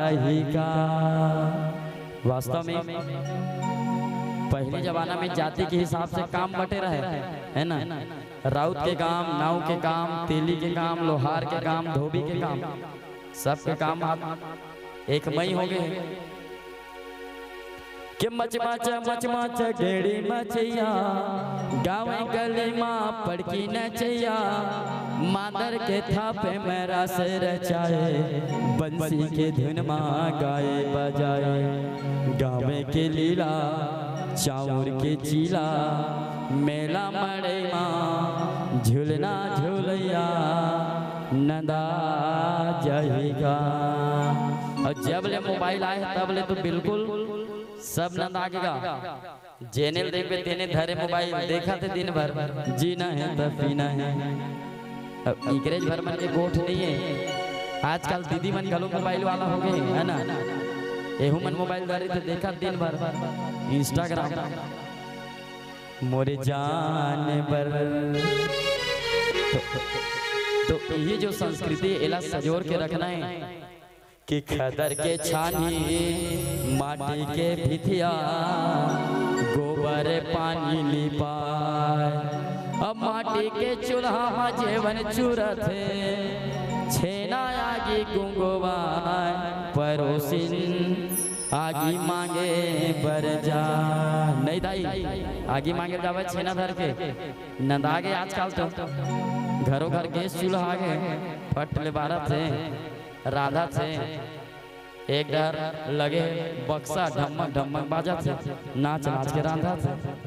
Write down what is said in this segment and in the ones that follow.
जाएगा। वास्तव में पहले जमाना में जाति के हिसाब से काम बटे रहे, है ना। राउत के काम, नाव के काम, तेली के काम, लोहार के काम, धोबी के काम, सबके काम एक मई हो गए कि मच गेड़ी मचैया गाँव गली माँ पड़की नचैया मादर के थापे मेरा से रचाए बंसी के धुन माँ गाए बजाए गाँव के लीला चाउर के चीला मेला मड़े माँ झूलना झूलैया नंदा जाएगा। और जब ले मोबाइल आए तब ले तो बिल्कुल सब नंद आगेगा। जेने देखे तेने धरे मोबाइल देखा थे दिन भर, जीना है तब पीना है। अब इंग्रेज भर मन के गोठ नहीं है, आजकल दीदी मन गलो मोबाइल वाला हो गए, है ना। एहू मन मोबाइल धरे तो देखा दिन भर इंस्टाग्राम मोरे जान पर। तो ये जो संस्कृति एला सजोर के रखना है कि खदर के छानी माटी के भिथिया गोबर पानी लिपाए। अब माटी के चूल्हा जेवन चूरत छेना आगी गुंगोबाए परोसिन आगी मांगे बर जा। नहीं दाई आगी मांगे जावे छेना धर के नंदा गए। आजकल तो घरों घर गैस चूल्हा आ गए, फट ले बारह थे राधा थे एक डर लगे बक्सा ढमक ढमक बाजा थे नाच नाच के राधा थे।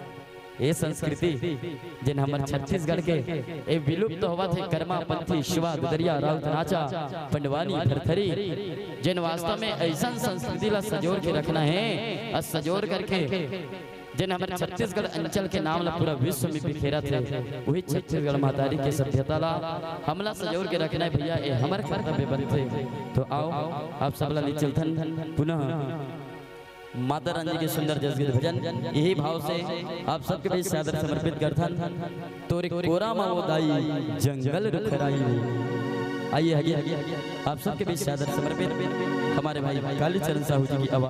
ये संस्कृति जिन हमारे छत्तीसगढ़ के ए विलुप्त होवा थे कर्मा पंथी शिवा गुदरिया राउत नाचा पंडवानी भरथरी जिन वास्तव में ऐसा संस्कृति ला सजोर के रखना है और सजोर करके जिन हमारे छत्तीसगढ़ अंचल के नाम ला पूरा विश्व में बिखेरा थे वही छत्तीसगढ़ मातारी के सभ्यता ला हमला सजोर के रखना है भैया। ये हमारे कर्तव्य बनते। तो आओ आप सब ला चलथन पुनः माता रानी के सुंदर जसगीत भजन यही भाव से आप सबके बीच सादर समर्पित करथन। तोरे कोरा मा वो दाई जंगल रुखराई। आइए आप सबके बीच सादर समर्पित हमारे भाई कालीचरण साहू जी की आवाज।